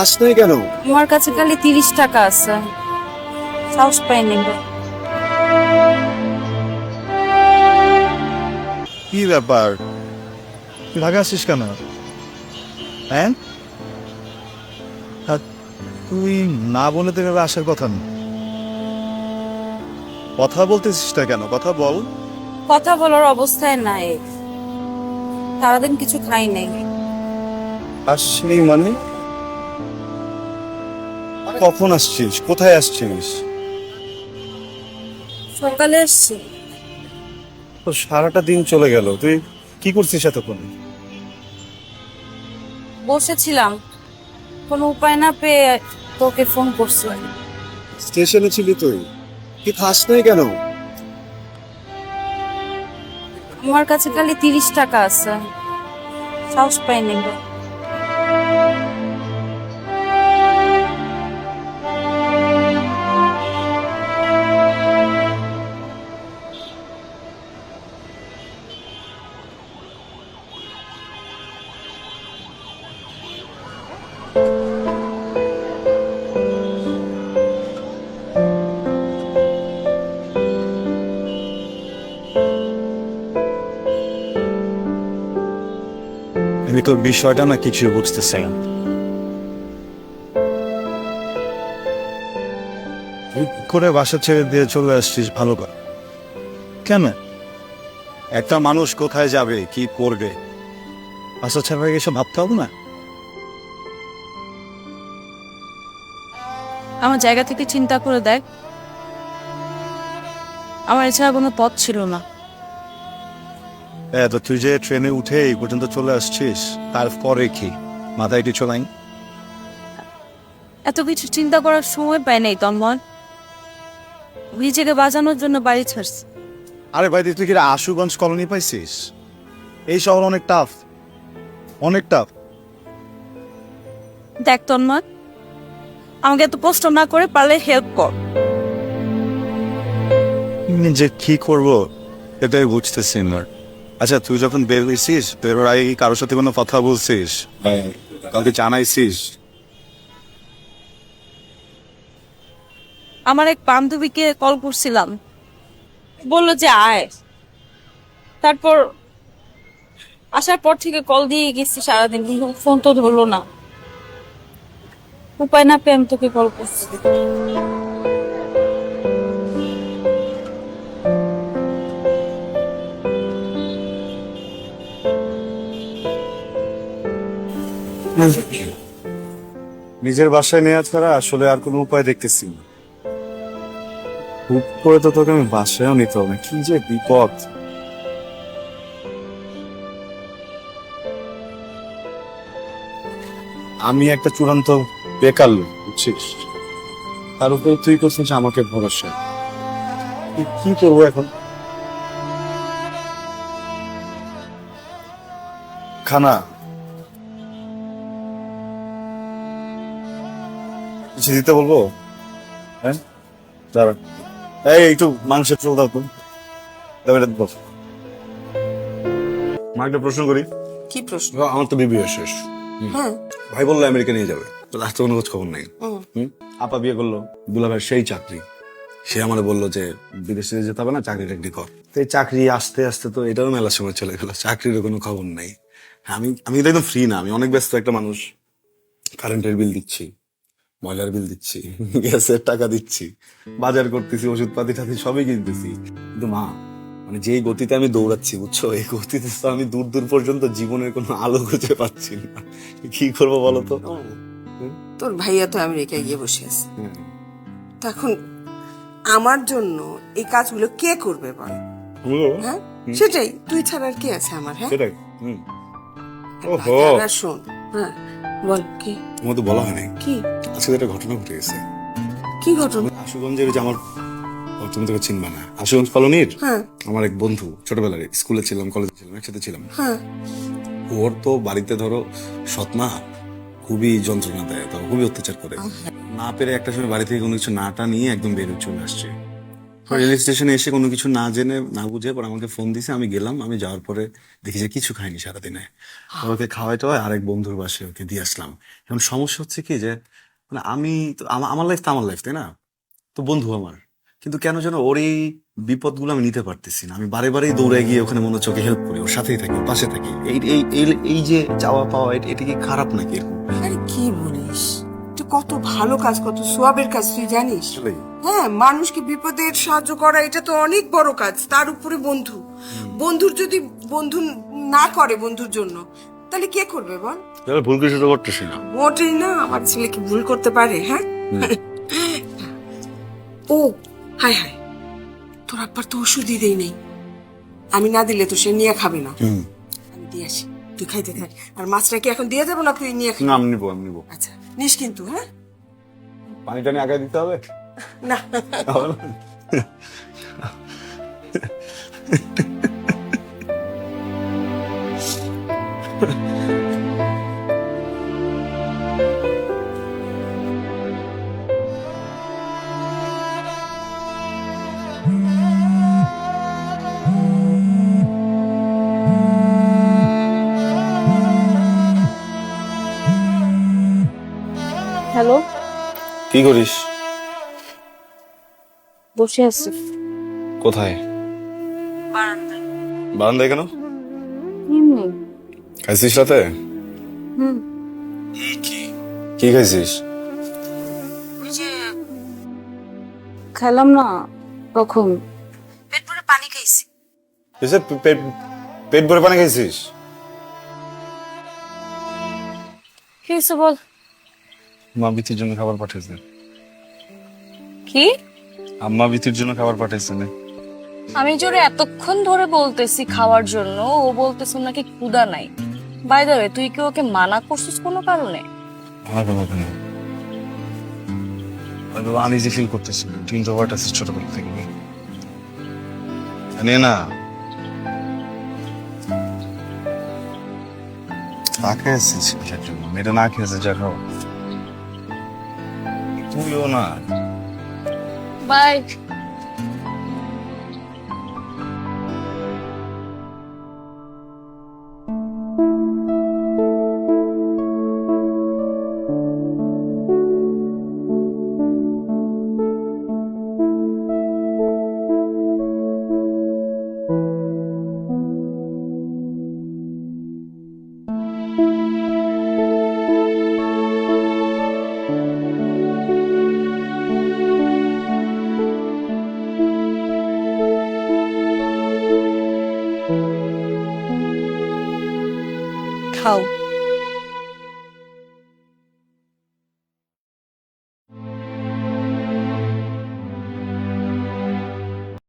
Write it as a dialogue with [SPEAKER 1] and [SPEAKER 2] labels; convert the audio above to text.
[SPEAKER 1] আস নাই কেন?
[SPEAKER 2] আমার কাছে খালি 30 টাকা আছে, সাহস পাই নেবে।
[SPEAKER 1] কি ব্যাপার, তুই ঢাকা আসছিস কেন? হ্যাঁ, আর তুই না বলে তো এভাবে আসার কথা না। কথা বলতেছিস না কেন? কথা বল।
[SPEAKER 2] কথা বলার অবস্থায় নাই, সারাদিন কিছু খাই নাই।
[SPEAKER 1] আসছিনি মানে? কখন আসছিস? কোথায় আসছিস?
[SPEAKER 2] সকালে এসছি।
[SPEAKER 1] তো সারাটা দিন চলে গেল, তুই কি করছিস এতক্ষণ?
[SPEAKER 2] বসেছিলাম, কোনো উপায় না পেয়ে তোকে ফোন করছি।
[SPEAKER 1] স্টেশনে ছিলি তুই? কি খাস নাই কেন?
[SPEAKER 2] আমার কাছে খালি 30 টাকা আছে, সাহস পাই নেবে।
[SPEAKER 1] আমি তোর বিষয়টা না কিছু বুঝতেছি না। করে বাসা ছেড়ে দিয়ে চলে আসছিস, ভালো কর। কেন? একটা মানুষ কোথায় যাবে, কি করবে, বাসা ছেড়ে এসব ভাবতে হবে না?
[SPEAKER 2] আমার জায়গা থেকে চিন্তা করে দেখ, আমার এছাড়া কোনো পথ ছিল না।
[SPEAKER 1] তো তুই যে ট্রেনে উঠে এই পর্যন্ত চলে আসছিস, তারপরে কি মাথায় কিছু নাই?
[SPEAKER 2] এত কিছু চিন্তা করার সময় পাই নাই তন্ময়, নিজেকে বাঁচানোর জন্য বাড়ি ছাড়ছি।
[SPEAKER 1] আরে ভাই, তুই কি আশুগঞ্জ কলোনি পাইছিস? এই শহর অনেক টাফ, অনেক টাফ।
[SPEAKER 2] দেখ তন্ময়, আমাকে এত কষ্ট না করে পারলে হেল্প কর।
[SPEAKER 1] যে কি করবো এটাই বুঝতেছি না। আচ্ছা, তুই যখন বের হয়েছিস, বেরোর আগে কি কারোর সাথে কোনো কথা বলছিস? কাউকে জানাইছিস?
[SPEAKER 2] আমার এক বান্ধবীকে কল করছিলাম, বললো যে আয়। তারপর আসার পর থেকে কল দিয়ে গেছি সারাদিন, কিন্তু ফোন তো ধরলো না। উপায় না পেয়ে আমি তোকে কল করছি।
[SPEAKER 1] নিজের বাসায় নেওয়া ছাড়া আসলে আর কোনো উপায় দেখতেছি না। হুট করে তো তোকে আমি বাসায়ও নিতে হবে, কি যে বিপদ। আমি একটা চূড়ান্ত বেকার লোক, বুঝছিস? তার উপরে তুই করছিস আমাকে ভরসা। কি করবো এখন? খানা কিছু দিতে বলবো? হ্যাঁ, দাঁড়া। এই একটু মাংসের চল দাও তো। দাও, এটা বস। মা, একটা প্রশ্ন করি।
[SPEAKER 3] কি প্রশ্ন?
[SPEAKER 1] আমার তো বিবিএ শেষ।
[SPEAKER 3] হ্যাঁ।
[SPEAKER 1] ভাই বললো আমেরিকা নিয়ে যাবে, তো লাস্ট কোনো খোঁজ খবর নাই। আপা বিয়ে করলো, দুলাভাইয়ের সেই চাকরি। সে আমার বললো যে বিদেশে যেতে হবে না, চাকরি টাকরি কর। তো এই চাকরি আস্তে আস্তে তো এটারও মেলার সময় চলে গেল, চাকরিরও কোনো খবর নাই। আমি আমি তো একদম ফ্রি না, আমি অনেক ব্যস্ত একটা মানুষ। কারেন্টের বিল দিচ্ছি, ময়লার বিল দিচ্ছি, গ্যাসের টাকা দিচ্ছি, বাজার করতেছি, ওষুধ পাতি টাতি সবই কিনতেছি। কিন্তু মা, মানে যেই গতিতে আমি দৌড়াচ্ছি, বুঝছো, এই গতিতে তো আমি দূর দূর পর্যন্ত জীবনের কোনো আলো খুঁজে পাচ্ছি না। কি করবো বলো তো?
[SPEAKER 3] তোর ভাইয়া তো আমেরিকায় গিয়ে বসে আছে,
[SPEAKER 1] হ্যাঁ।
[SPEAKER 3] তখন আমার জন্য এই কাজগুলো কে করবে বল?
[SPEAKER 1] বুঝলো?
[SPEAKER 3] হ্যাঁ, সেটাই, তুই ছাড়া আর কে আছে আমার? হ্যাঁ,
[SPEAKER 1] সেটাই। ওহো,
[SPEAKER 3] আর শোন, হ্যাঁ বল কি?
[SPEAKER 1] তোমার তো বলা হয়নি,
[SPEAKER 3] কি
[SPEAKER 1] আজকে একটা ঘটনা ঘটে গেছে।
[SPEAKER 3] কি ঘটনা?
[SPEAKER 1] আশুগঞ্জের যে আমার, তুমি তোকে চিনবা না, আশুগঞ্জ কলোনির
[SPEAKER 3] হ্যাঁ
[SPEAKER 1] আমার এক বন্ধু, ছোটবেলার, স্কুলে ছিলাম, কলেজে ছিলাম, একসাথে ছিলাম।
[SPEAKER 3] হ্যাঁ
[SPEAKER 1] ওর তো বাড়িতে ধরো সৎমা খুবই যন্ত্রণা দেয়, তো খুবই অত্যাচার করে। না পেরে একটা সময় বাড়ি থেকে কোনো কিছু নাটা নিয়ে একদম বের হয়ে চলে আসছে। রেল স্টেশনে এসে কোনো কিছু না জেনে না বুঝে পর আমাকে ফোন দিছে, আমি গেলাম। আমি যাওয়ার পরে দেখি যে কিছু খাইনি সারাদিনে। ওকে খাওয়াইতে হয় আরেক বন্ধুর বাসায় ওকে দিয়ে আসলাম। এখন সমস্যা হচ্ছে কি যে মানে আমি তো আমার লাইফ তো আমার লাইফ, তাই না? তো বন্ধু আমার, কিন্তু কেন যেন ওর এই বিপদগুলো আমি নিতে পারতেছি না। আমি বারে বারেই দৌড়ে গিয়ে ওখানে মনে হচ্ছে ওকে হেল্প করি, ওর সাথেই থাকি, ওর পাশে থাকি। এই এই এই এই যে চাওয়া পাওয়া এটা কি খারাপ নাকি এরকম?
[SPEAKER 3] আরে কি বলিস, এটা কত ভালো কাজ, কত সোয়াবের কাজ, তুই জানিস?
[SPEAKER 1] আসলেই।
[SPEAKER 3] হ্যাঁ, মানুষকে বিপদের সাহায্য করা এটা তো অনেক বড় কাজ। তার উপরে বন্ধু, বন্ধুর যদি বন্ধু না করে বন্ধুর জন্য, তাহলে কে করবে বল?
[SPEAKER 1] তাহলে ভুল কিছু তো করতেছি না।
[SPEAKER 3] মোটেই না। আমার ছেলে কি ভুল করতে পারে? হ্যাঁ। ও হায় হায়, তোর আব্বার তো ওষুধই দেই নেই। আমি না দিলে তো সে নিয়ে খাবে না। আমি দিয়ে আসি, তুই খাইতে থাক। আর মাছটা কি এখন দিয়ে যাবো না তুই নিয়ে খাবি?
[SPEAKER 1] না, আমি নিবো, আমি নিবো।
[SPEAKER 3] আচ্ছা নিস কিন্তু। হ্যাঁ,
[SPEAKER 1] পানি টানি আগে দিতে হবে
[SPEAKER 3] না
[SPEAKER 2] হ্যালো,
[SPEAKER 1] কি করিস?
[SPEAKER 2] বসে আছি
[SPEAKER 1] কোথায়?
[SPEAKER 2] বারান্দায়।
[SPEAKER 1] বারান্দায় কেন?
[SPEAKER 2] এমনি।
[SPEAKER 1] খাইছিস রাতে?
[SPEAKER 2] হুম।
[SPEAKER 1] কি খাইছিস?
[SPEAKER 2] ওই যে খেলাম না কখন, পেট ভরে পানি খাইছি।
[SPEAKER 1] এসে পেট পেট ভরে পানি খাইছিস?
[SPEAKER 2] কি হয়েছে বল?
[SPEAKER 1] মা বিতির জন্য খাবার পাঠাইছে।
[SPEAKER 2] কি?
[SPEAKER 1] আম্মা বিতির জন্য খাবার পাঠাইছে না?
[SPEAKER 2] আমি জোরে এতক্ষণ ধরে বলতেছি খাওয়ার জন্য, ও বলতেছ নাকি ক্ষুধা নাই। বাই দ্য ওয়ে, তুই কি ওকে মানা করছিস কোনো কারণে?
[SPEAKER 1] আমি আনইজি ফিল করতেছি। তুই ইন্ট্রোভার্ট আছিস ছোটবেলা থেকে। নে না, না খেয়েছিস কিসের জন্য? মেয়েটা না খেয়েছে, যা খাও। তুইও না।
[SPEAKER 2] বাই।